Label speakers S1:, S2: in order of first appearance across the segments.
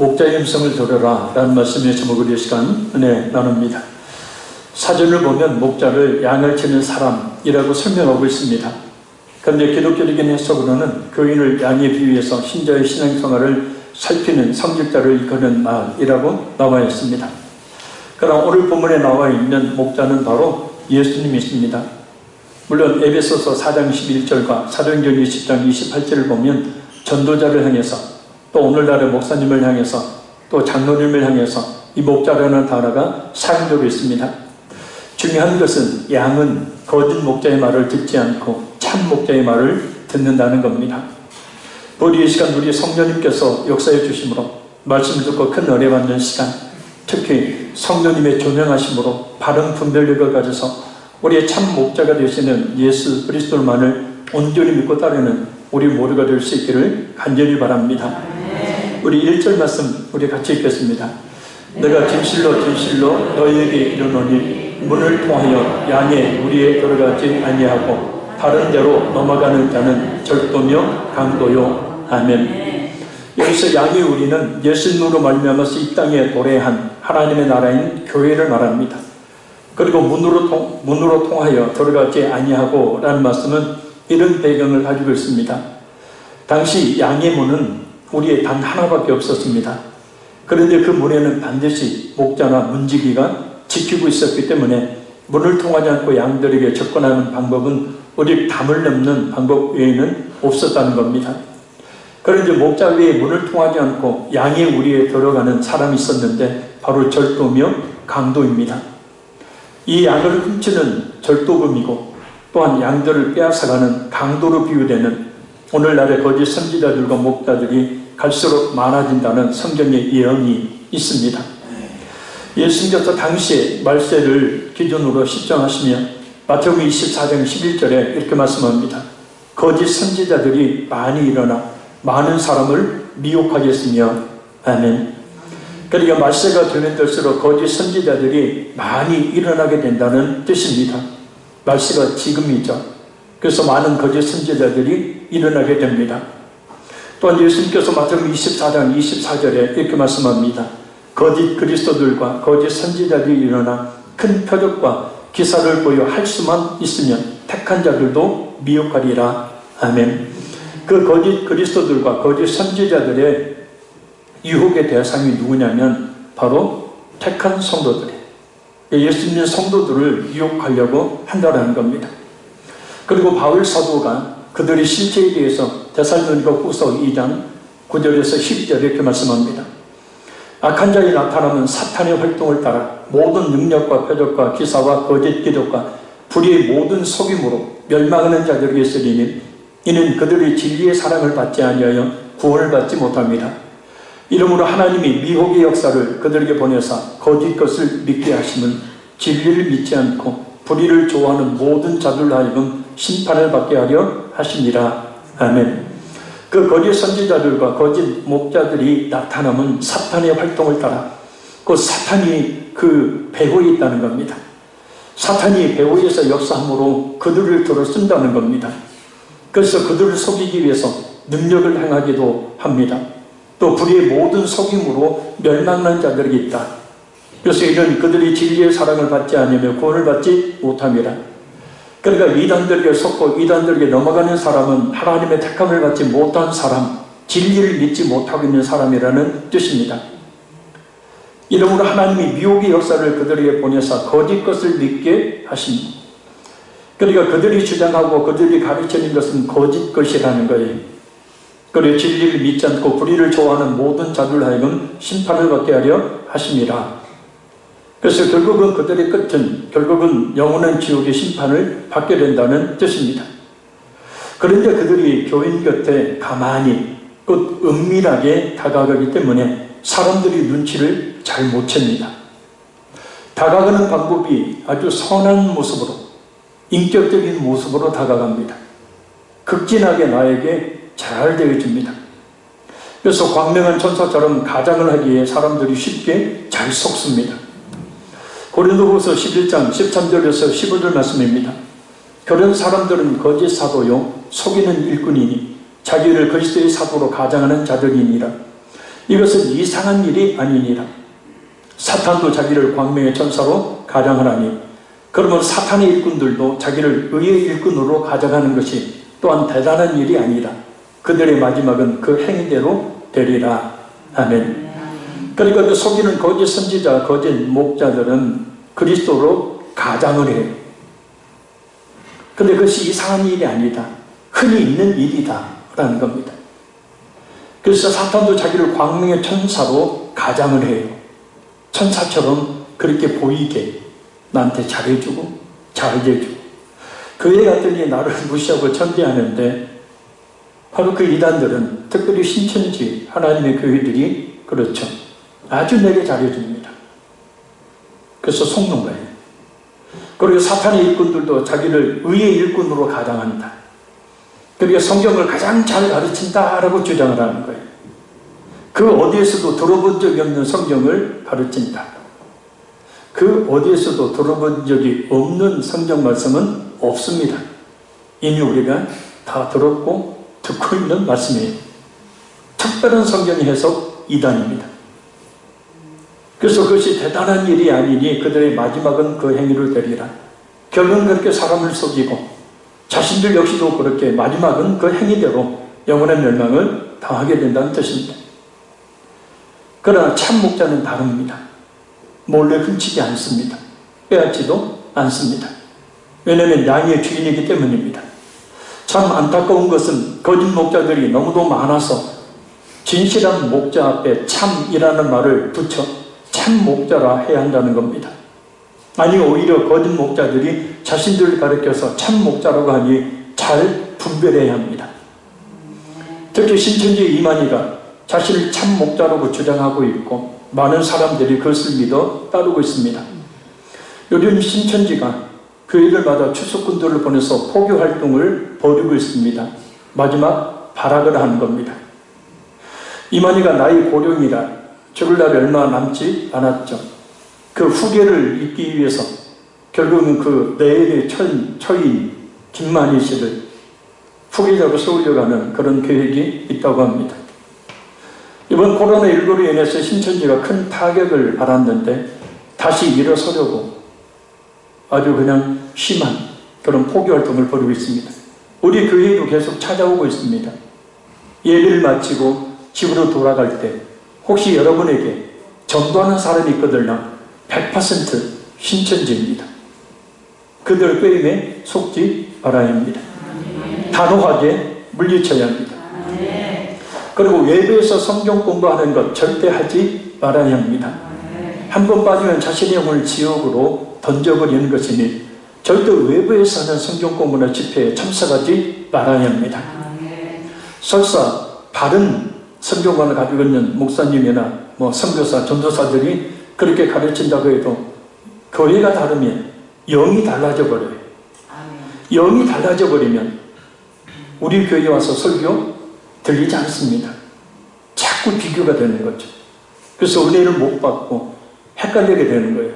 S1: 목자의 음성을 들으라 라는 말씀의 제목으로 이 시간 은혜 나눕니다. 사전을 보면 목자를 양을 치는 사람이라고 설명하고 있습니다. 그런데 기독교적인 해석으로는 교인을 양에 비유해서 신자의 신앙생활을 살피는 성직자를 이끄는 말이라고 나와 있습니다. 그럼 오늘 본문에 나와 있는 목자는 바로 예수님이십니다. 물론 에베소서 4장 11절과 사도행전 20장 28절을 보면 전도자를 향해서 또 오늘날의 목사님을 향해서 또 장로님을 향해서 이 목자라는 단어가 사용되고 있습니다. 중요한 것은 양은 거짓 목자의 말을 듣지 않고 참 목자의 말을 듣는다는 겁니다. 우리 이 시간 우리 성령님께서 역사해 주심으로 말씀을 듣고 큰 은혜 받는 시간, 특히 성령님의 조명하심으로 바른 분별력을 가져서 우리의 참 목자가 되시는 예수 그리스도만을 온전히 믿고 따르는 우리 모두가 될 수 있기를 간절히 바랍니다. 우리 1절 말씀 우리 같이 읽겠습니다. 내가 진실로 너희에게 이르노니 문을 통하여 양의 무리에 들어가지 아니하고 다른 데로 넘어가는 자는 절도며 강도요. 아멘. 여기서 양의 우리는 예수님으로 말미암아서 이 땅에 도래한 하나님의 나라인 교회를 말합니다. 그리고 문으로 통하여 들어가지 아니하고 라는 말씀은 이런 배경을 가지고 있습니다. 당시 양의 문은 우리의 단 하나밖에 없었습니다. 그런데 그 문에는 반드시 목자나 문지기가 지키고 있었기 때문에 문을 통하지 않고 양들에게 접근하는 방법은 오직 담을 넘는 방법 외에는 없었다는 겁니다. 그런데 목자 외에 문을 통하지 않고 양의 우리에 들어가는 사람이 있었는데 바로 절도며 강도입니다. 이 양을 훔치는 절도범이고 또한 양들을 빼앗아가는 강도로 비유되는 오늘날의 거짓 선지자들과 목자들이 갈수록 많아진다는 성경의 예언이 있습니다. 예수님께서 당시에 말세를 기준으로 시정하시며 마태복음 24장 11절에 이렇게 말씀합니다. 거짓 선지자들이 많이 일어나 많은 사람을 미혹하겠으며 아멘. 그러니까 말세가 되는 들수록 거짓 선지자들이 많이 일어나게 된다는 뜻입니다. 말세가 지금이죠. 그래서 많은 거짓 선지자들이 일어나게 됩니다. 또한 예수님께서 마태복음 24장 24절에 이렇게 말씀합니다. 거짓 그리스도들과 거짓 선지자들이 일어나 큰 표적과 기사를 보여 할 수만 있으면 택한 자들도 미혹하리라. 아멘. 그 거짓 그리스도들과 거짓 선지자들의 유혹의 대상이 누구냐면 바로 택한 성도들이에요. 예수 믿는 성도들을 유혹하려고 한다는 겁니다. 그리고 바울 사도가 그들의 실체에 대해서 데살로니가 후서 2장 9절에서 12절에 이렇게 말씀합니다. 악한 자이 나타나면 사탄의 활동을 따라 모든 능력과 표적과 기사와 거짓 기적과 불의의 모든 속임으로 멸망하는 자들에게 있으리니 이는 그들의 진리의 사랑을 받지 아니하여 구원을 받지 못합니다. 이러므로 하나님이 미혹의 역사를 그들에게 보내사 거짓 것을 믿게 하시면 진리를 믿지 않고 불의를 좋아하는 모든 자들로 하여금 심판을 받게 하려 하시니라. 아멘. 그 거짓 선지자들과 거짓 목자들이 나타나면 사탄의 활동을 따라 그 사탄이 그 배후에 있다는 겁니다. 사탄이 배후에서 역사함으로 그들을 들어 쓴다는 겁니다. 그래서 그들을 속이기 위해서 능력을 행하기도 합니다. 또 불의의 모든 속임으로 멸망한 자들에게 있다. 그래서 이런 그들이 진리의 사랑을 받지 않으며 구원을 받지 못합니다. 그러니까 이단들에게 속고 이단들에게 넘어가는 사람은 하나님의 택함을 받지 못한 사람, 진리를 믿지 못하고 있는 사람이라는 뜻입니다. 이러므로 하나님이 미혹의 역사를 그들에게 보내사 거짓 것을 믿게 하십니다. 그러니까 그들이 주장하고 그들이 가르치는 것은 거짓 것이라는 거예요. 그리고 진리를 믿지 않고 불의를 좋아하는 모든 자들 하여금 심판을 받게 하려 하십니다. 그래서 결국은 그들의 끝은 결국은 영원한 지옥의 심판을 받게 된다는 뜻입니다. 그런데 그들이 교인 곁에 가만히 곧 은밀하게 다가가기 때문에 사람들이 눈치를 잘 못 챕니다. 다가가는 방법이 아주 선한 모습으로 인격적인 모습으로 다가갑니다. 극진하게 나에게 잘 대해줍니다. 그래서 광명한 천사처럼 가장을 하기에 사람들이 쉽게 잘 속습니다. 고린도후서 11장 13절에서 15절 말씀입니다. 그런 사람들은 거짓 사도요 속이는 일꾼이니 자기를 그리스도의 사도로 가장하는 자들이니라. 이것은 이상한 일이 아니니라. 사탄도 자기를 광명의 천사로 가장하나니 그러면 사탄의 일꾼들도 자기를 의의 일꾼으로 가장하는 것이 또한 대단한 일이 아니라 그들의 마지막은 그 행위대로 되리라. 아멘. 그러니까 그 속이는 거짓 선지자, 거짓 목자들은 그리스도로 가장을 해요. 그런데 그것이 이상한 일이 아니다. 흔히 있는 일이다 라는 겁니다. 그래서 사탄도 자기를 광명의 천사로 가장을 해요. 천사처럼 그렇게 보이게 나한테 잘해주고 잘해주고 그 애 같더니 나를 무시하고 천대하는데 바로 그 이단들은 특별히 신천지 하나님의 교회들이 그렇죠. 아주 내게 잘해줍니다. 그래서 속는 거예요. 그리고 사탄의 일꾼들도 자기를 의의 일꾼으로 가장한다. 그러니까 성경을 가장 잘 가르친다라고 주장을 하는 거예요. 그 어디에서도 들어본 적이 없는 성경을 가르친다. 그 어디에서도 들어본 적이 없는 성경 말씀은 없습니다. 이미 우리가 다 들었고 듣고 있는 말씀이에요. 특별한 성경 해석 이단입니다. 그래서 그것이 대단한 일이 아니니 그들의 마지막은 그 행위를 되리라. 결국은 그렇게 사람을 속이고 자신들 역시도 그렇게 마지막은 그 행위대로 영원한 멸망을 당하게 된다는 뜻입니다. 그러나 참 목자는 다릅니다. 몰래 훔치지 않습니다. 빼앗지도 않습니다. 왜냐하면 양의 주인이기 때문입니다. 참 안타까운 것은 거짓 목자들이 너무도 많아서 진실한 목자 앞에 참이라는 말을 붙여 참 목자라 해야 한다는 겁니다. 아니 오히려 거짓 목자들이 자신들을 가리켜서 참 목자라고 하니 잘 분별해야 합니다. 특히 신천지 이만희가 자신을 참 목자라고 주장하고 있고 많은 사람들이 그것을 믿어 따르고 있습니다. 요즘 신천지가 교회들마다 추수꾼들을 보내서 포교 활동을 벌이고 있습니다. 마지막 발악을 하는 겁니다. 이만희가 나이 고령이라 죽을 날이 얼마 남지 않았죠. 그 후계를 잇기 위해서 결국은 그 내일의 처인 김만희 씨를 후계자로 세우려고 하는 그런 계획이 있다고 합니다. 이번 코로나19로 인해서 신천지가 큰 타격을 받았는데 다시 일어서려고 아주 그냥 심한 그런 포교 활동을 벌이고 있습니다. 우리 교회도 계속 찾아오고 있습니다. 예배를 마치고 집으로 돌아갈 때 혹시 여러분에게 전도하는 사람이 있거든요. 100% 신천지입니다. 그들 꾀임에 속지 말아야 합니다. 단호하게 물리쳐야 합니다. 그리고 외부에서 성경 공부하는 것 절대 하지 말아야 합니다. 한 번 빠지면 자신의 영혼을 지옥으로 던져버리는 것이니 절대 외부에서 하는 성경 공부나 집회에 참석하지 말아야 합니다. 설사 바른 성경관을 가지고 있는 목사님이나 선교사, 전도사들이 그렇게 가르친다고 해도 교회가 다르면 영이 달라져 버려요. 영이 달라져 버리면 우리 교회에 와서 설교 들리지 않습니다. 자꾸 비교가 되는 거죠. 그래서 은혜를 못 받고 헷갈리게 되는 거예요.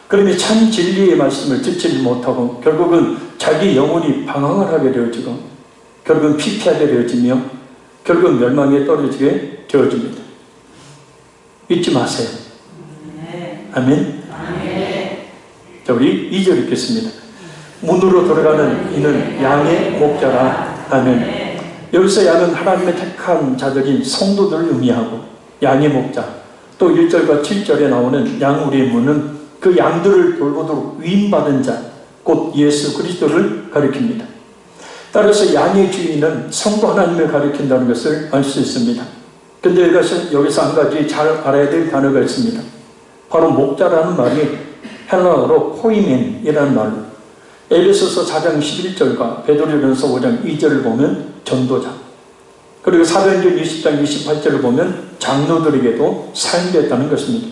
S1: 그러면 참 진리의 말씀을 듣지 못하고 결국은 자기 영혼이 방황을 하게 되어지고 결국은 피폐하게 되어지며 결국은 멸망에 떨어지게 되어집니다. 잊지 마세요. 아멘. 자, 우리 2절 읽겠습니다. 문으로 돌아가는 이는 양의 목자라. 아멘. 여기서 양은 하나님의 택한 자들인 성도들을 의미하고 양의 목자, 또 1절과 7절에 나오는 양우리의 문은 그 양들을 돌보도록 위임받은 자, 곧 예수 그리스도를 가리킵니다. 따라서 양의 주인은 성도 하나님을 가리킨다는 것을 알 수 있습니다. 근데 여기서 한 가지 잘 알아야 될 단어가 있습니다. 바로 목자라는 말이 헬라어로 포이멘이라는 말로 에베소서 4장 11절과 베드로전서 5장 2절을 보면 전도자, 그리고 사도행전 20장 28절을 보면 장로들에게도 사용됐다는 것입니다.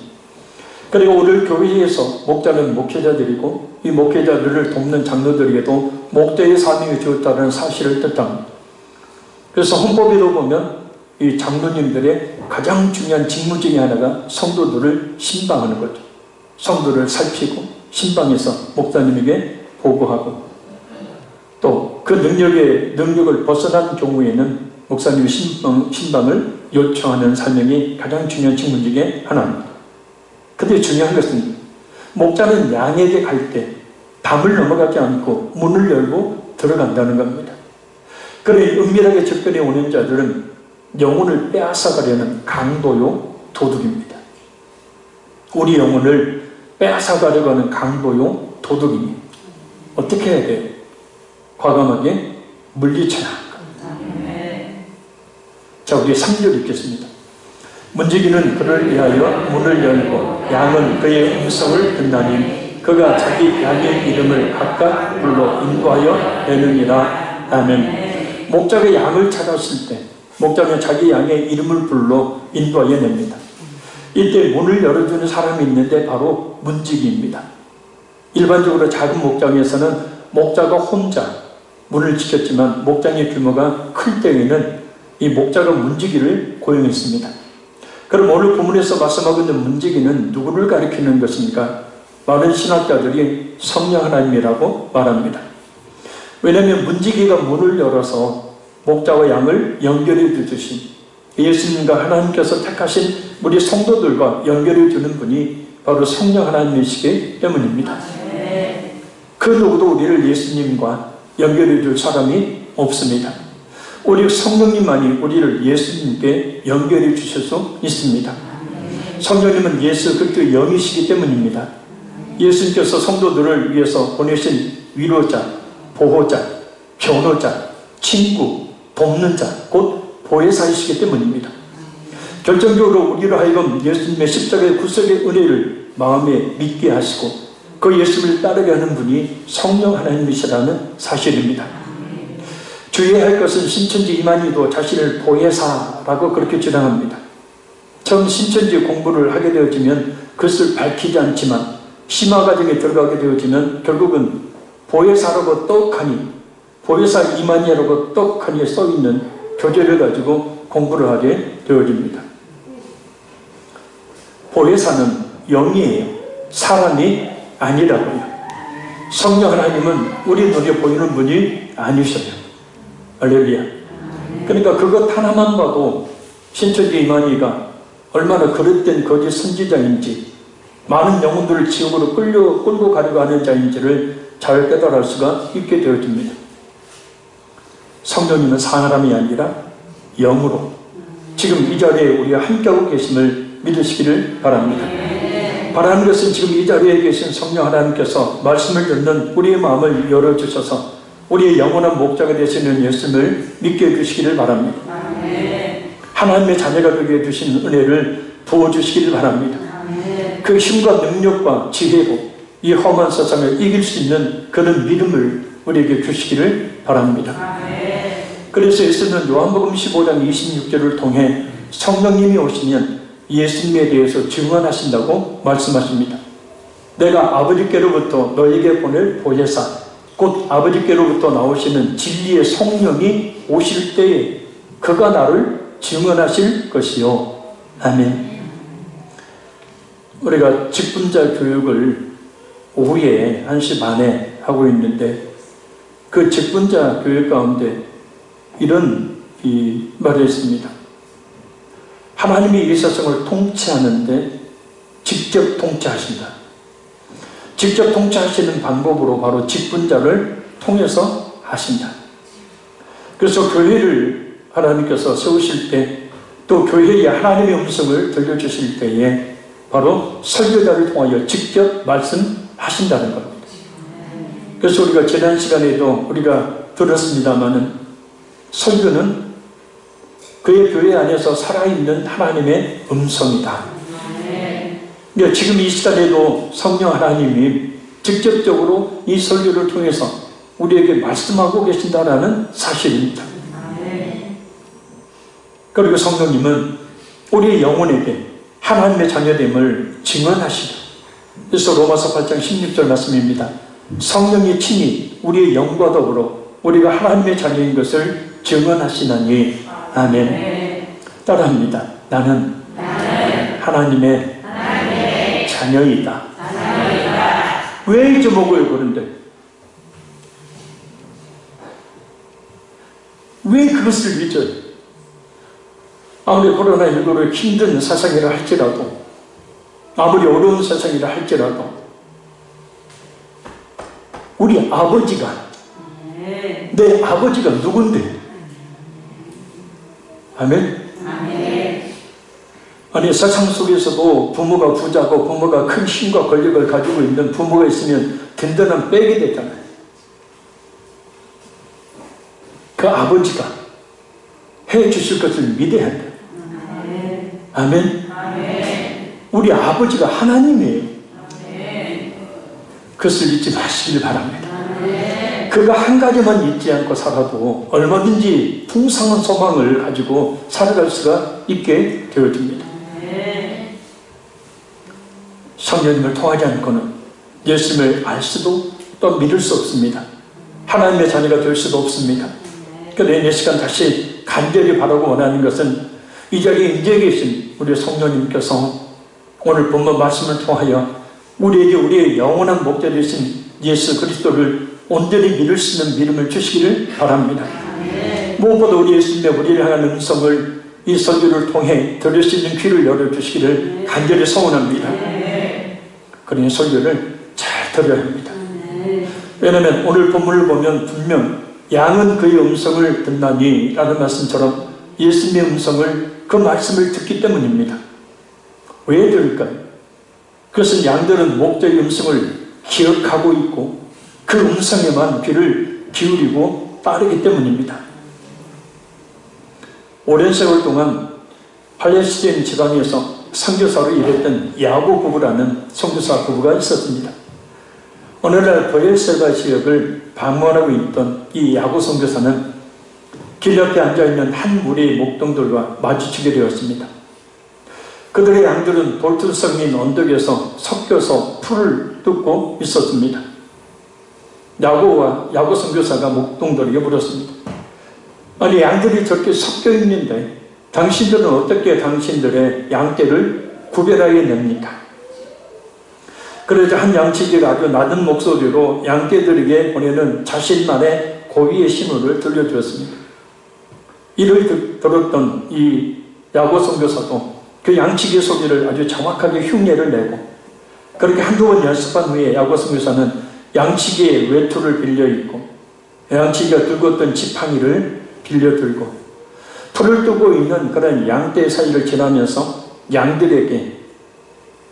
S1: 그리고 오늘 교회에서 목자는 목회자들이고 이 목회자들을 돕는 장로들에게도 목자의 사명이 주었다는 사실을 뜻합니다. 그래서 헌법에도 보면 이 장로님들의 가장 중요한 직무 중에 하나가 성도들을 신방하는 거죠. 성도를 살피고 신방해서 목사님에게 보고하고 또 그 능력을 벗어난 경우에는 목사님이 신방을 요청하는 사명이 가장 중요한 직무 중에 하나입니다. 근데 중요한 것은 목자는 양에게 갈 때 담을 넘어가지 않고 문을 열고 들어간다는 겁니다. 그러니 은밀하게 접근해 오는 자들은 영혼을 빼앗아가려는 강도요 도둑입니다. 우리 영혼을 빼앗아가려고 하는 강도요 도둑입니다. 어떻게 해야 돼요? 과감하게 물리쳐야 합니다. 자, 우리 3절 읽겠습니다. 문지기는 그를 위하여 문을 열고 양은 그의 음성을 듣나니 그가 자기 양의 이름을 각각 불러 인도하여 내느니라. 아멘. 목자가 양을 찾았을 때 목자는 자기 양의 이름을 불러 인도하여 냅니다. 이때 문을 열어주는 사람이 있는데 바로 문지기입니다. 일반적으로 작은 목장에서는 목자가 혼자 문을 지켰지만 목장의 규모가 클 때에는 이 목자가 문지기를 고용했습니다. 그럼 오늘 본문에서 말씀하고 있는 문지기는 누구를 가리키는 것입니까? 많은 신학자들이 성령 하나님이라고 말합니다. 왜냐하면 문지기가 문을 열어서 목자와 양을 연결해 주듯이 예수님과 하나님께서 택하신 우리 성도들과 연결해 주는 분이 바로 성령 하나님이시기 때문입니다. 그 누구도 우리를 예수님과 연결해 줄 사람이 없습니다. 오직 성령님만이 우리를 예수님께 연결해 주실 수 있습니다. 성령님은 예수 그리스도의 영이시기 때문입니다. 예수님께서 성도들을 위해서 보내신 위로자, 보호자, 변호자, 친구, 돕는 자, 곧 보혜사이시기 때문입니다. 결정적으로 우리로 하여금 예수님의 십자가의 구속의 은혜를 마음에 믿게 하시고 그 예수를 따르게 하는 분이 성령 하나님이시라는 사실입니다. 주의해야 할 것은 신천지 이만희도 자신을 보혜사라고 그렇게 주장합니다. 처음 신천지 공부를 하게 되어지면 그것을 밝히지 않지만 심화 과정에 들어가게 되어지면 결국은 보혜사라고 떡하니 보혜사 이만희라고 떡하니 써있는 교재를 가지고 공부를 하게 되어집니다. 보혜사는 영이에요. 사람이 아니라고요. 성령 하나님은 우리 눈에 보이는 분이 아니셔요. 할렐루야. 그러니까 그것 하나만 봐도 신천지 이만희가 얼마나 그릇된 거짓 선지자인지 많은 영혼들을 지옥으로 끌고 가려고 하는 자인지를 잘 깨달을 수가 있게 되어집니다. 성령님은 사람이 아니라 영으로 지금 이 자리에 우리가 함께하고 계심을 믿으시기를 바랍니다. 바라는 것은 지금 이 자리에 계신 성령 하나님께서 말씀을 듣는 우리의 마음을 열어주셔서 우리의 영원한 목자가 되시는 예수님을 믿게 해주시기를 바랍니다. 하나님의 자녀가 되게 해주신 은혜를 부어주시기를 바랍니다. 그 힘과 능력과 지혜로 이 험한 세상을 이길 수 있는 그런 믿음을 우리에게 주시기를 바랍니다. 그래서 예수는 요한복음 15장 26절을 통해 성령님이 오시면 예수님에 대해서 증언하신다고 말씀하십니다. 내가 아버지께로부터 너에게 보낼 보혜사 곧 아버지께로부터 나오시는 진리의 성령이 오실 때에 그가 나를 증언하실 것이요. 아멘. 우리가 직분자 교육을 오후에 1시 반에 하고 있는데 그 직분자 교육 가운데 이런 말이 있습니다. 하나님이 이 세상을 통치하는데 직접 통치하신다. 직접 통치하시는 방법으로 바로 직분자를 통해서 하신다. 그래서 교회를 하나님께서 세우실 때 또 교회에 하나님의 음성을 들려주실 때에 바로 설교자를 통하여 직접 말씀하신다는 겁니다. 그래서 우리가 지난 시간에도 우리가 들었습니다마는 설교는 그의 교회 안에서 살아있는 하나님의 음성이다. 그러니까 지금 이 시간에도 성령 하나님이 직접적으로 이 설교를 통해서 우리에게 말씀하고 계신다라는 사실입니다. 그리고 성령님은 우리의 영혼에게 하나님의 자녀됨을 증언하시죠. 그래서 로마서 8장 16절 말씀입니다. 성령이 친히 우리의 영과 더불어 우리가 하나님의 자녀인 것을 증언하시나니. 아멘. 따라합니다. 나는 하나님의 자녀이다. 왜 잊어먹어요 그런데? 왜 그것을 잊어요? 아무리 코로나19로 힘든 세상이라 할지라도, 아무리 어려운 세상이라 할지라도 우리 아버지가, 내 아버지가 누군데? 아멘? 아니, 세상 속에서도 부모가 부자고 부모가 큰 힘과 권력을 가지고 있는 부모가 있으면 든든한 백이 되잖아요. 그 아버지가 해 주실 것을 믿어야 돼요. 아멘? 우리 아버지가 하나님이에요. 그것을 잊지 마시길 바랍니다. 그가 한 가지만 잊지 않고 살아도 얼마든지 풍성한 소망을 가지고 살아갈 수가 있게 되어집니다. 성령님을 통하지 않고는 예수님을 알 수도 또 믿을 수 없습니다. 하나님의 자녀가 될 수도 없습니다. 그런데 이 시간 다시 간절히 바라고 원하는 것은 이 자리에 인재 계신 우리 성령님께서 오늘 본문 말씀을 통하여 우리에게 우리의 영원한 목자 되신 예수 그리스도를 온전히 믿을 수 있는 믿음을 주시기를 바랍니다. 무엇보다 우리 예수님의 우리를 향한 음성을 이 설교를 통해 들을 수 있는 귀를 열어주시기를 간절히 소원합니다. 그러니 설교를 잘 들어야 합니다. 왜냐하면 오늘 본문을 보면 분명 양은 그의 음성을 듣나니 라는 말씀처럼 예수님의 음성을, 그 말씀을 듣기 때문입니다. 왜 들을까요? 그것은 양들은 목자의 음성을 기억하고 있고 그 음성에만 귀를 기울이고 따르기 때문입니다. 오랜 세월 동안 팔레스타인 지방에서 선교사로 일했던 야고 부부라는 선교사 부부가 있었습니다. 어느 날 브엘세바 지역을 방문하고 있던 이 야고 선교사는 길 옆에 앉아있는 한 무리의 목동들과 마주치게 되었습니다. 그들의 양들은 돌투성인 언덕에서 섞여서 풀을 뜯고 있었습니다. 야고 선교사가 목동들에게 물었습니다. 아니, 양들이 저렇게 섞여 있는데 당신들은 어떻게 당신들의 양떼를 구별하게 냅니까? 그러자 한 양치기가 아주 낮은 목소리로 양떼들에게 보내는 자신만의 고유의 신호를 들려주었습니다. 이를 들었던 이 야고 선교사도 그 양치기 소리를 아주 정확하게 흉내를 내고, 그렇게 한두 번 연습한 후에 야고 선교사는 양치기의 외투를 빌려 입고 양치기가 들고 있던 지팡이를 빌려 들고 풀을 뜨고 있는 그런 양떼 사이를 지나면서 양들에게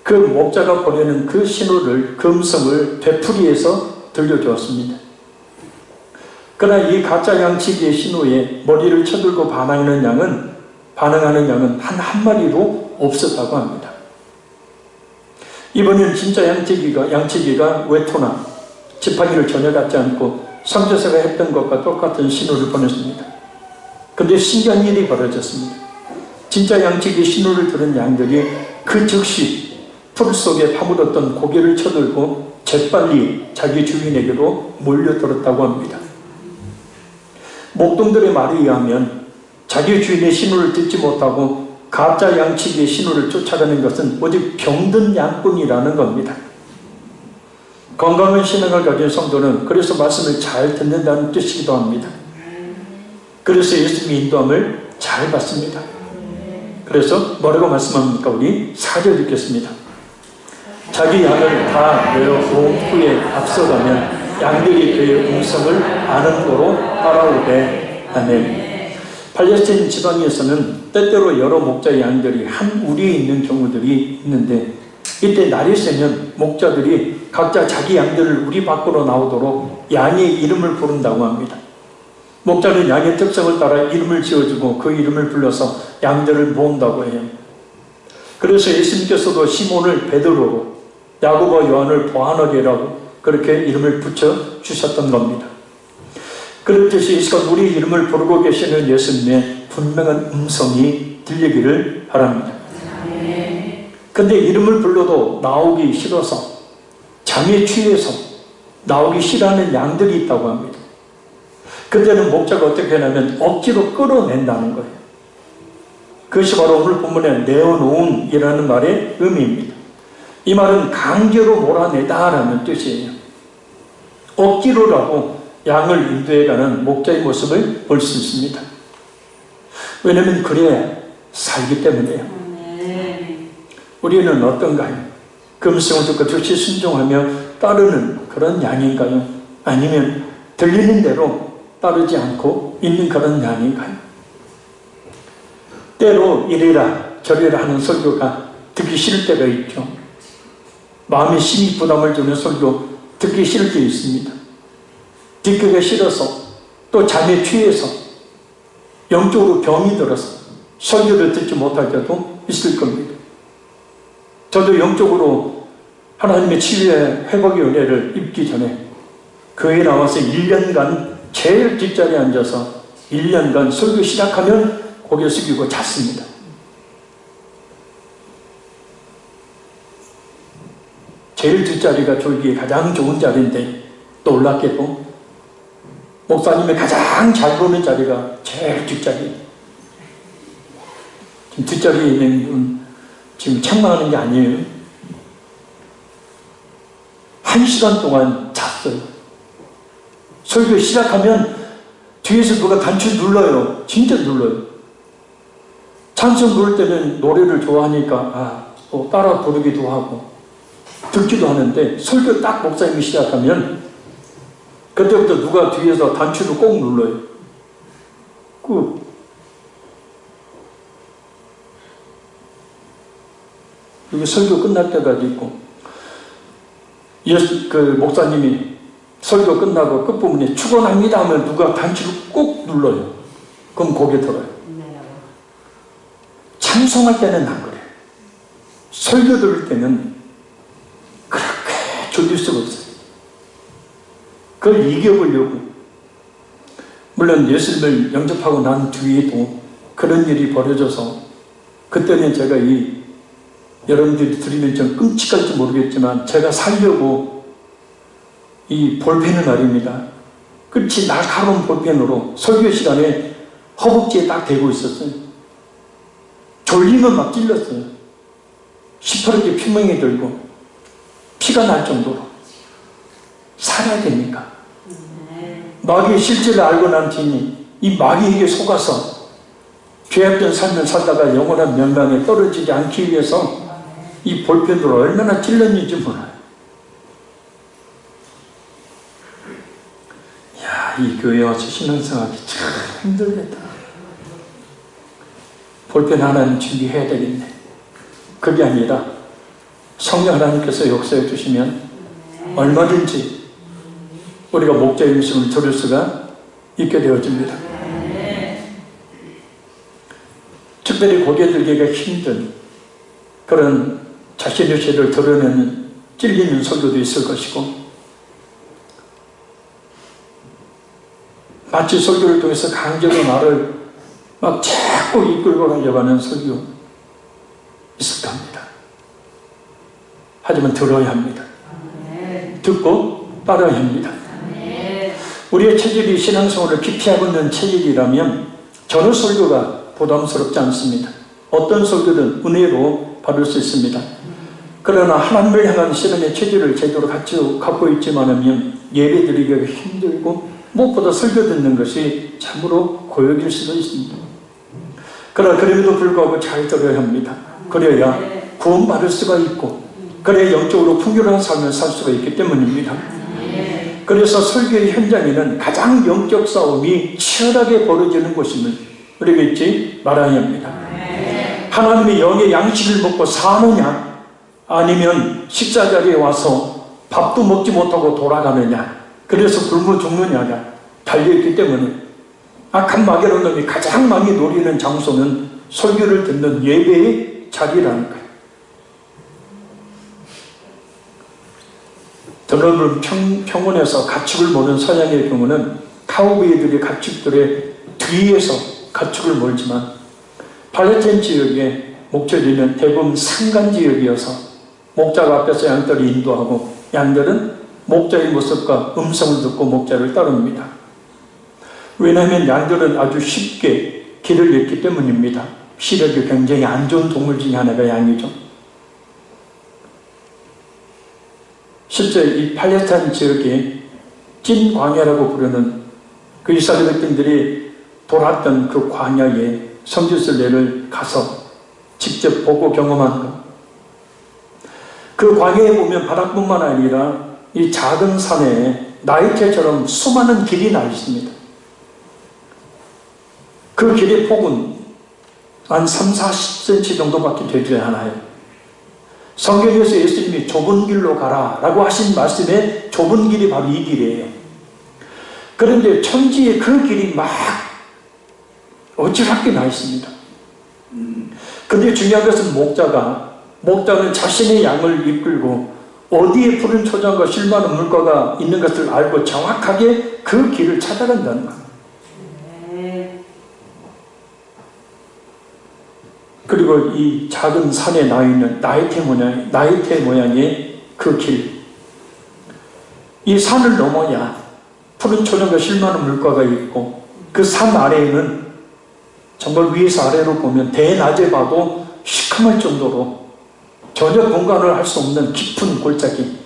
S1: 그 목자가 보내는 그 신호를, 그 음성을 되풀이해서 들려주었습니다. 그러나 이 가짜 양치기의 신호에 머리를 쳐들고 반응하는 양은 한 마리도 없었다고 합니다. 이번엔 진짜 양치기가 외투나 지팡이를 전혀 갖지 않고 선교사가 했던 것과 똑같은 신호를 보냈습니다. 그런데 신기한 일이 벌어졌습니다. 진짜 양치기 신호를 들은 양들이 그 즉시 풀 속에 파묻었던 고개를 쳐들고 재빨리 자기 주인에게로 몰려들었다고 합니다. 목동들의 말에 의하면 자기 주인의 신호를 듣지 못하고 가짜 양치기의 신호를 쫓아가는 것은 오직 병든 양뿐이라는 겁니다. 건강한 신앙을 가진 성도는 그래서 말씀을 잘 듣는다는 뜻이기도 합니다. 그래서 예수님의 인도함을 잘 받습니다. 그래서 뭐라고 말씀합니까? 우리 4절 읽겠습니다. 자기 양을 다 내어 본 후에 앞서가면 양들이 그의 음성을 아는 거로 따라오되. 아멘. 팔레스타인 지방에서는 때때로 여러 목자의 양들이 한 우리에 있는 경우들이 있는데, 이때 날이 새면 목자들이 각자 자기 양들을 우리 밖으로 나오도록 양의 이름을 부른다고 합니다. 목자는 양의 특성을 따라 이름을 지어주고 그 이름을 불러서 양들을 모은다고 해요. 그래서 예수님께서도 시몬을 베드로로, 야고보와 요한을 보아너리라고 그렇게 이름을 붙여주셨던 겁니다. 그렇듯이 이 시간 우리 이름을 부르고 계시는 예수님의 분명한 음성이 들리기를 바랍니다. 근데 이름을 불러도 나오기 싫어서, 잠에 취해서 나오기 싫어하는 양들이 있다고 합니다. 그때는 목자가 어떻게 하냐면 억지로 끌어낸다는 거예요. 그것이 바로 오늘 본문에 내어놓음이라는 말의 의미입니다. 이 말은 강제로 몰아내다라는 뜻이에요. 억지로라도 양을 인도해가는 목자의 모습을 볼 수 있습니다. 왜냐하면 그래야 살기 때문이에요. 우리는 어떤가요? 그 음성을 듣고 즉시 순종하며 따르는 그런 양인가요? 아니면 들리는 대로 따르지 않고 있는 그런 양인가요? 때로 이래라 저래라 하는 설교가 듣기 싫을 때가 있죠. 마음에 심히 부담을 주는 설교 듣기 싫을 때 있습니다. 듣기가 싫어서 또 잠에 취해서 영적으로 병이 들어서 설교를 듣지 못할 때도 있을 겁니다. 저도 영적으로 하나님의 치유의 회복의 은혜를 입기 전에 교회에 나와서 1년간 제일 뒷자리에 앉아서 1년간 설교 시작하면 고개 숙이고 잤습니다. 제일 뒷자리가 졸기에 가장 좋은 자리인데 놀랍게도 목사님이 가장 잘 보는 자리가 제일 뒷자리. 지금 뒷자리에 있는 분 지금 책망하는 게 아니에요. 1시간 동안 잤어요. 설교 시작하면 뒤에서 누가 단추 눌러요. 진짜 눌러요. 찬송 부를 때는 노래를 좋아하니까 또 따라 부르기도 하고 듣기도 하는데 설교 딱 목사님이 시작하면 그때부터 누가 뒤에서 단추를 꼭 눌러요. 여기 설교 끝날 때까지 있고 그 목사님이 설교 끝나고 끝부분에 축원합니다 하면 누가 단추를 꼭 눌러요. 그럼 고개 들어요. 찬송할 때는 안 그래요. 설교 들을 때는 그렇게 견딜 수가 없어요. 그걸 이겨보려고. 물론 예수님을 영접하고 난 뒤에도 그런 일이 벌어져서 그때는 제가 여러분들이 들으면 좀 끔찍할지 모르겠지만 제가 살려고 이 볼펜을 말입니다. 끝이 날카로운 볼펜으로 설교 시간에 허벅지에 딱 대고 있었어요. 졸리면 막 찔렀어요. 시퍼렇게 피멍이 들고 피가 날 정도로. 살아야 됩니까? 마귀의 실제를 알고 난 뒤니 이 마귀에게 속아서 죄악된 삶을 살다가 영원한 멸망에 떨어지지 않기 위해서 이 볼펜으로 얼마나 찔렀는지 몰라요. 이 교회 와서 신앙생활이 참 힘들겠다. 볼펜 하나는 준비해야 되겠네. 그게 아니라 성령 하나님께서 역사해 주시면 얼마든지 우리가 목자의 음성을 들을 수가 있게 되어집니다. 특별히 고개 들기가 힘든 그런 자신의 죄를 드러내는 찔리는 설교도 있을 것이고 마치 설교를 통해서 강제로 나를 막 자꾸 이끌고 가려고 하는 설교 있을 겁니다. 하지만 들어야 합니다. 듣고 따라야 합니다. 우리의 체질이 신앙생활을 기피하고 있는 체질이라면 저는 설교가 부담스럽지 않습니다. 어떤 설교든 은혜로 받을 수 있습니다. 그러나 하나님을 향한 신앙의 체질을 제대로 갖고 있지만은 예배드리기가 힘들고 무엇보다 설교 듣는 것이 참으로 고역일 수도 있습니다. 그러나 그럼에도 불구하고 잘 들어야 합니다. 그래야 구원받을 수가 있고 그래야 영적으로 풍요로운 삶을 살 수가 있기 때문입니다. 그래서 설교의 현장에는 가장 영적 싸움이 치열하게 벌어지는 곳임을 우리가 잊지 말아야 합니다. 하나님의 영의 양식을 먹고 사느냐 아니면 식사 자리에 와서 밥도 먹지 못하고 돌아가느냐 그래서 굶어 죽느냐가 달려있기 때문에 악한 마귀라는 놈이 가장 많이 노리는 장소는 설교를 듣는 예배의 자리라는 거예요. 드넓은 평원에서 가축을 모는 서양의 경우는 카우보이들이 가축들의 뒤에서 가축을 몰지만 팔레스타인 지역의 목초지는 대부분 산간 지역이어서 목자가 앞에서 양들을 인도하고 양들은 목자의 모습과 음성을 듣고 목자를 따릅니다. 왜냐하면 양들은 아주 쉽게 길을 잃기 때문입니다. 시력이 굉장히 안 좋은 동물 중에 하나가 양이죠. 실제 이 팔레스타인 지역에 찐 광야라고 부르는 그 이스라엘 백성들이 돌았던 그 광야에 성지순례를 가서 직접 보고 경험한 것. 그 광야에 보면 바닥뿐만 아니라 이 작은 산에 나이테처럼 수많은 길이 나 있습니다. 그 길의 폭은 한 30-40cm 정도밖에 되지 않아요. 성경에서 예수님이 좁은 길로 가라 라고 하신 말씀에 좁은 길이 바로 이 길이에요. 그런데 천지에 그 길이 막 어지럽게 나 있습니다. 근데 중요한 것은 목자는 자신의 양을 이끌고 어디에 푸른 초장과 쉴만한 물가가 있는 것을 알고 정확하게 그 길을 찾아간다는 거예요. 그리고 이 작은 산에 나 있는 나이테 모양의 그 길. 이 산을 넘어야 푸른 초장과 쉴만한 물가가 있고 그 산 아래에는 정말 위에서 아래로 보면 대낮에 봐도 시커멀 정도로 전혀 공간을 할 수 없는 깊은 골짜기,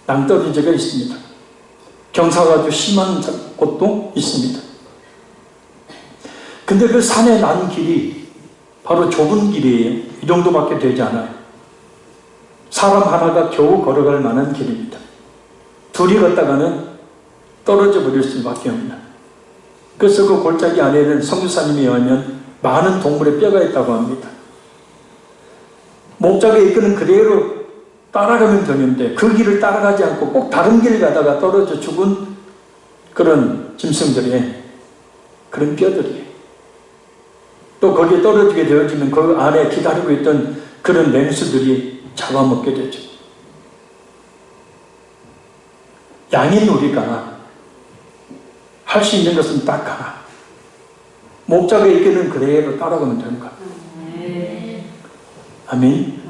S1: 낭떠러지가 있습니다. 경사가 아주 심한 곳도 있습니다. 근데 그 산에 난 길이 바로 좁은 길이에요. 이 정도밖에 되지 않아요. 사람 하나가 겨우 걸어갈 만한 길입니다. 둘이 걷다가는 떨어져 버릴 수밖에 없는. 그래서 그 골짜기 안에는 선교사님이 의하면 많은 동물의 뼈가 있다고 합니다. 목자가 이끄는 그대로 따라가면 되는데 그 길을 따라가지 않고 꼭 다른 길을 가다가 떨어져 죽은 그런 짐승들의 그런 뼈들이에요. 또 거기에 떨어지게 되어지면 그 안에 기다리고 있던 그런 맹수들이 잡아먹게 되죠. 양인 우리가 할 수 있는 것은 딱 하나. 목자가 이끄는 그대로 따라가면 되는 거야. 아멘.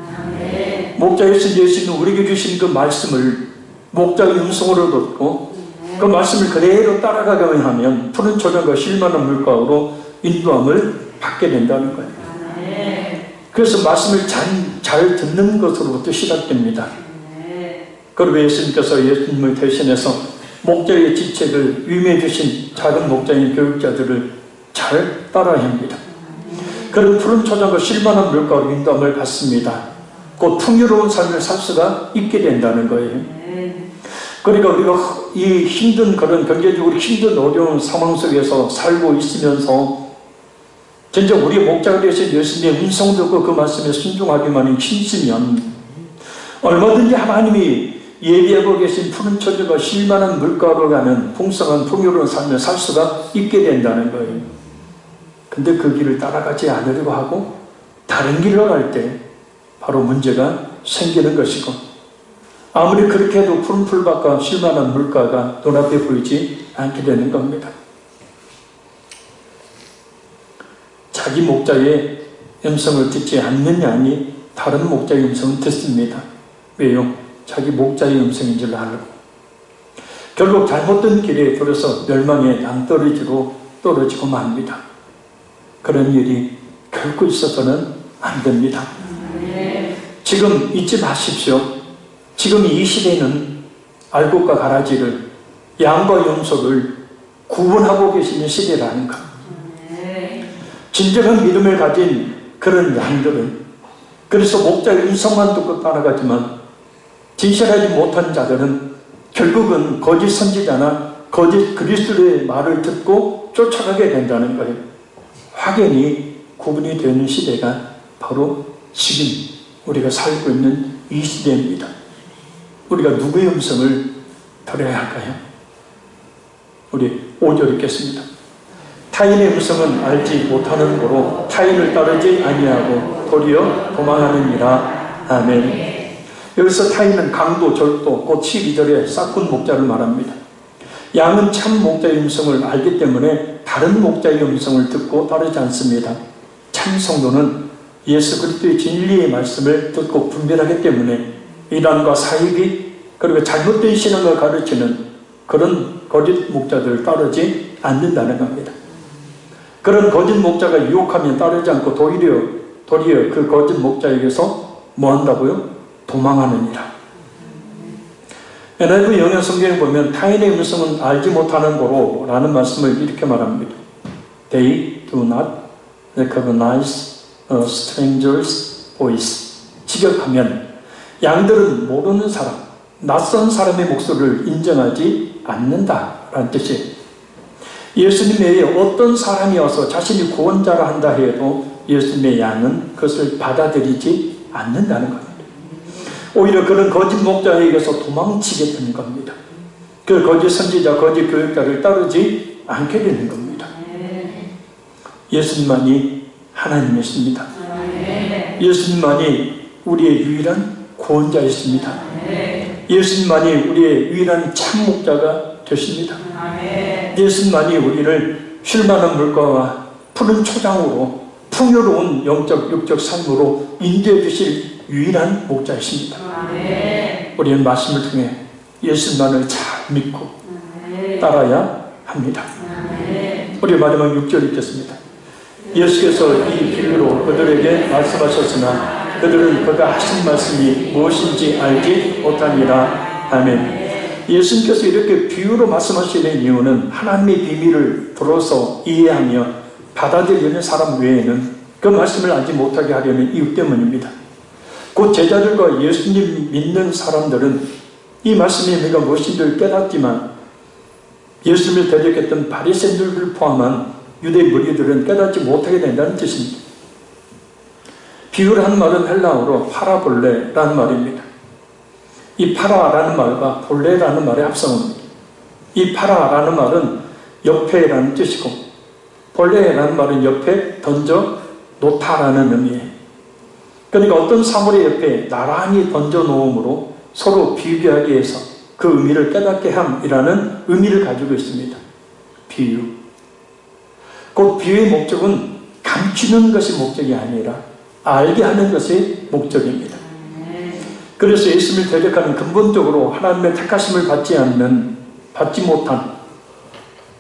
S1: 목자에서 예수님은 우리에게 주신 그 말씀을 목자의 음성으로 듣고 그 말씀을 그대로 따라가기만 하면 푸른 초장과 쉴만한 물가로 인도함을 받게 된다는 거예요. 그래서 말씀을 잘 듣는 것으로부터 시작됩니다. 그리고 예수님께서 예수님을 대신해서 목자의 직책을 위임해 주신 작은 목자인 교육자들을 잘 따라야 합니다. 그런 푸른 초장과 쉴만한 물가로 인도함을 받습니다. 곧 풍요로운 삶을 살 수가 있게 된다는 거예요. 그러니까 우리가 이 힘든 그런 경제적으로 힘든 어려운 상황 속에서 살고 있으면서 진짜 우리 목자가 되신 예수님의 음성 듣고 그 말씀에 순종하기만 힘쓰면 얼마든지 하나님이 예비하고 계신 푸른 초장과 쉴만한 물가로 가는 풍성한 풍요로운 삶을 살 수가 있게 된다는 거예요. 근데 그 길을 따라가지 않으려고 하고 다른 길로 갈 때 바로 문제가 생기는 것이고 아무리 그렇게 해도 푸른 풀밭과 쉴만한 물가가 눈앞에 보이지 않게 되는 겁니다. 자기 목자의 음성을 듣지 않는 양이 다른 목자의 음성을 듣습니다. 왜요? 자기 목자의 음성인 줄 알고 결국 잘못된 길에 들어서 멸망의 낭떠러지로 떨어지고 맙니다. 그런 일이 결코 있어서는 안 됩니다. 지금 잊지 마십시오. 지금 이 시대는 알곡과 가라지를 양과 염소를 구분하고 계시는 시대라는 것. 진정한 믿음을 가진 그런 양들은 그래서 목자의 음성만 듣고 따라가지만 진실하지 못한 자들은 결국은 거짓 선지자나 거짓 그리스도의 말을 듣고 쫓아가게 된다는 거예요. 확연히 구분이 되는 시대가 바로 지금 우리가 살고 있는 이 시대입니다. 우리가 누구의 음성을 들어야 할까요? 우리 5절 읽겠습니다. 타인의 음성은 알지 못하는 거로 타인을 따르지 아니하고 도리어 도망하느니라. 아멘. 여기서 타인은 강도, 절도, 곧 12절에 싹군 목자를 말합니다. 양은 참 목자의 음성을 알기 때문에 다른 목자의 음성을 듣고 따르지 않습니다. 참 성도는 예수 그리스도의 진리의 말씀을 듣고 분별하기 때문에 이단과 사이비 그리고 잘못된 신앙을 가르치는 그런 거짓 목자들을 따르지 않는다는 겁니다. 그런 거짓 목자가 유혹하면 따르지 않고 도리어 그 거짓 목자에게서 뭐 한다고요? 도망하느니라. NIV 영어 성경에 보면 타인의 음성은 알지 못하는 거로 라는 말씀을 이렇게 말합니다. They do not recognize a stranger's voice. 직역하면 양들은 모르는 사람, 낯선 사람의 목소리를 인정하지 않는다라는 뜻이에요. 예수님 외에 어떤 사람이 와서 자신이 구원자라 한다 해도 예수님의 양은 그것을 받아들이지 않는다는 겁니다. 오히려 그런 거짓 목자에게서 도망치게 되는 겁니다. 그 거짓 선지자, 거짓 교육자를 따르지 않게 되는 겁니다. 예수님만이 하나님이십니다. 예수님만이 우리의 유일한 구원자이십니다. 예수님만이 우리의 유일한 참 목자가 되십니다. 예수님만이 우리를 쉴만한 물가와 푸른 초장으로 풍요로운 영적 육적 삶으로 인도해 주실 유일한 목자이십니다. 우리는 말씀을 통해 예수님만을 잘 믿고 따라야 합니다. 우리 마지막 6절 읽겠습니다. 예수께서 이 비유로 그들에게 말씀하셨으나 그들은 그가 하신 말씀이 무엇인지 알지 못하니라. 아멘. 예수님께서 이렇게 비유로 말씀하시는 이유는 하나님의 비밀을 들어서 이해하며 받아들이는 사람 외에는 그 말씀을 알지 못하게 하려는 이유 때문입니다. 곧 제자들과 예수님 믿는 사람들은 이 말씀의 의미가 무엇인지를 깨닫지만 예수님을 대적했던 바리새인들을 포함한 유대 무리들은 깨닫지 못하게 된다는 뜻입니다. 비유를 한 말은 헬라어로 파라볼레라는 말입니다. 이 파라라는 말과 볼레라는 말의 합성어입니다. 이 파라라는 말은 옆에라는 뜻이고 볼레라는 말은 옆에 던져 놓다라는 의미예요. 그러니까 어떤 사물의 옆에 나란히 던져 놓음으로 서로 비교하기 위해서 그 의미를 깨닫게 함이라는 의미를 가지고 있습니다. 비유. 곧 비유의 목적은 감추는 것이 목적이 아니라 알게 하는 것이 목적입니다. 그래서 예수님을 대적하는 근본적으로 하나님의 택하심을 받지 못한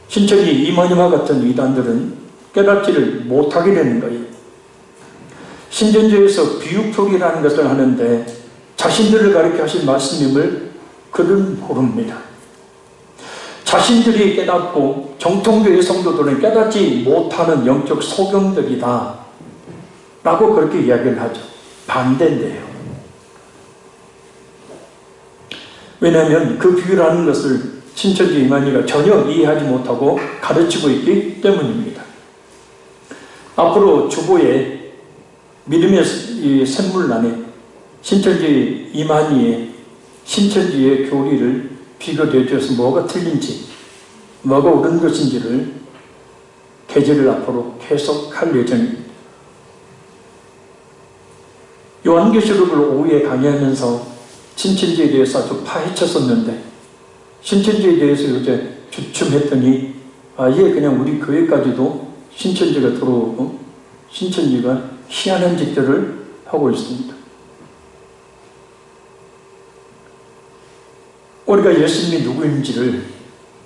S1: 신천지 이만희와 같은 이단들은 깨닫지를 못하게 되는 거예요. 신전주에서 비유풀이라는 것을 하는데 자신들을 가리켜 하신 말씀임을 그들은 모릅니다. 자신들이 깨닫고 정통교회 성도들은 깨닫지 못하는 영적 소경들이다 라고 그렇게 이야기를 하죠. 반대인데요. 왜냐하면 그 비유라는 것을 신천지 이만희가 전혀 이해하지 못하고 가르치고 있기 때문입니다. 앞으로 주보에 믿음의 이 샘물란에 신천지 이만희의 신천지의 교리를 비교되어 주어서 뭐가 틀린지 뭐가 옳은 것인지를 게재를 앞으로 계속 할 예정입니다. 요한계시록을 오후에 강의하면서 신천지에 대해서 아주 파헤쳤었는데 신천지에 대해서 요새 주춤했더니 아예 그냥 우리 교회까지도 신천지가 들어오고 신천지가 희한한 짓들을 하고 있습니다. 우리가 예수님이 누구인지를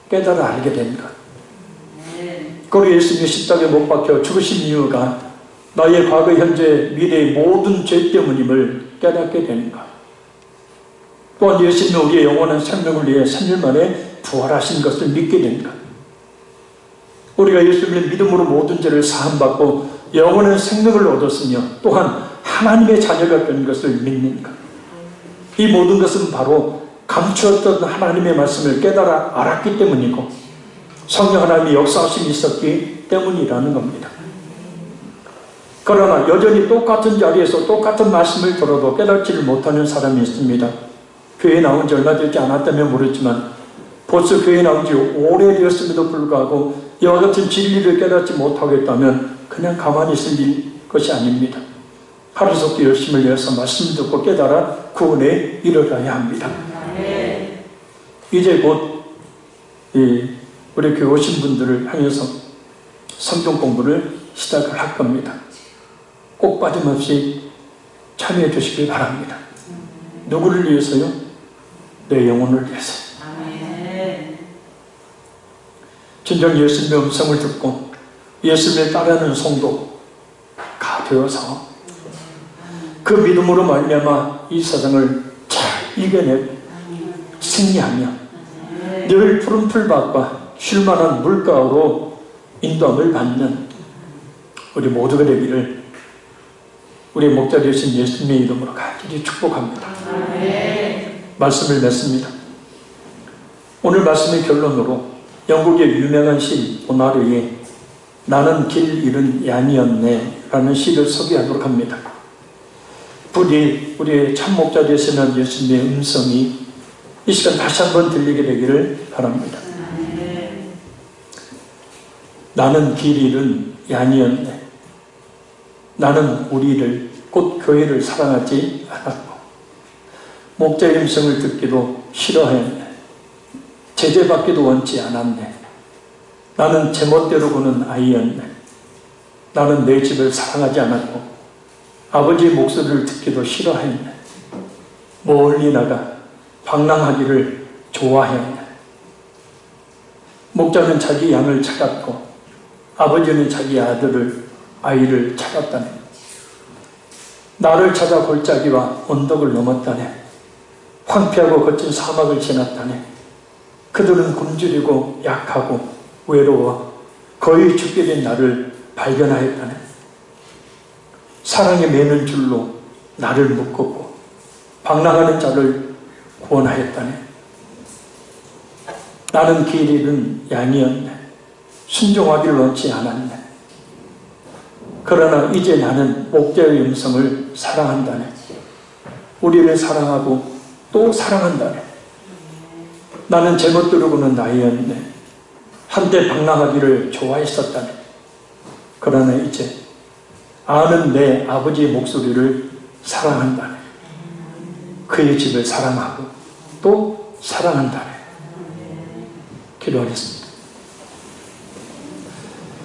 S1: 깨달아 알게 된 것. 그리고 예수님이 십자가에 못 박혀 죽으신 이유가 나의 과거, 현재, 미래의 모든 죄 때문임을 깨닫게 되는 것. 또한 예수님이 우리의 영원한 생명을 위해 3일 만에 부활하신 것을 믿게 된 것. 우리가 예수님의 믿음으로 모든 죄를 사함받고 영원한 생명을 얻었으며 또한 하나님의 자녀가 된 것을 믿는 것. 이 모든 것은 바로 감추었던 하나님의 말씀을 깨달아 알았기 때문이고 성령 하나님의 역사하심이 있었기 때문이라는 겁니다. 그러나 여전히 똑같은 자리에서 똑같은 말씀을 들어도 깨닫지를 못하는 사람이 있습니다. 교회에 나온 지 얼마 되지 않았다면 모르지만 벌써 교회에 나온 지 오래되었음에도 불구하고 이와 같은 진리를 깨닫지 못하겠다면 그냥 가만히 있을 것이 아닙니다. 하루속히 열심을 내어서 말씀 듣고 깨달아 구원에 이르러야 합니다. 이제 곧 우리 교회 오신 분들을 향해서 성경 공부를 시작을 할 겁니다. 꼭 빠짐없이 참여해 주시길 바랍니다. 누구를 위해서요? 내 영혼을 위해서. 진정 예수님의 음성을 듣고 예수님을 따르는 성도가 되어서 그 믿음으로 말미암아 이 세상을 잘 이겨내 승리하며 늘 푸른 풀밭과 쉴만한 물가로 인도함을 받는 우리 모두가 되기를 우리 목자 되신 예수님의 이름으로 간절히 축복합니다. 말씀을 맺습니다. 오늘 말씀의 결론으로 영국의 유명한 시인 보나르의 나는 길 잃은 양이었네 라는 시를 소개하도록 합니다. 부디 우리의 참 목자 되시는 예수님의 음성이 이 시간 다시 한번 들리게 되기를 바랍니다. 나는 길 잃은 양이었네. 나는 우리를 곧 교회를 사랑하지 않았고 목자의 음성을 듣기도 싫어했네. 제재받기도 원치 않았네. 나는 제멋대로 구는 아이였네. 나는 내 집을 사랑하지 않았고 아버지의 목소리를 듣기도 싫어했네. 멀리 나가 방랑하기를 좋아했네. 목자는 자기 양을 찾았고 아버지는 자기 아이를 찾았다네. 나를 찾아 골짜기와 언덕을 넘었다네. 황폐하고 거친 사막을 지났다네. 그들은 굶주리고 약하고 외로워 거의 죽게 된 나를 발견하였다네. 사랑에 매는 줄로 나를 묶었고 방랑하는 자를 구원하였다네. 나는 길 잃은 양이었네. 순종하기를 원치 않았네. 그러나 이제 나는 목자의 음성을 사랑한다네. 우리를 사랑하고 또 사랑한다네. 나는 제멋대로 구는 아이였네. 한때 방랑하기를 좋아했었다네. 그러나 이제 아는 내 아버지의 목소리를 사랑한다네. 그의 집을 사랑하고 또 사랑한다네. 기도하겠습니다.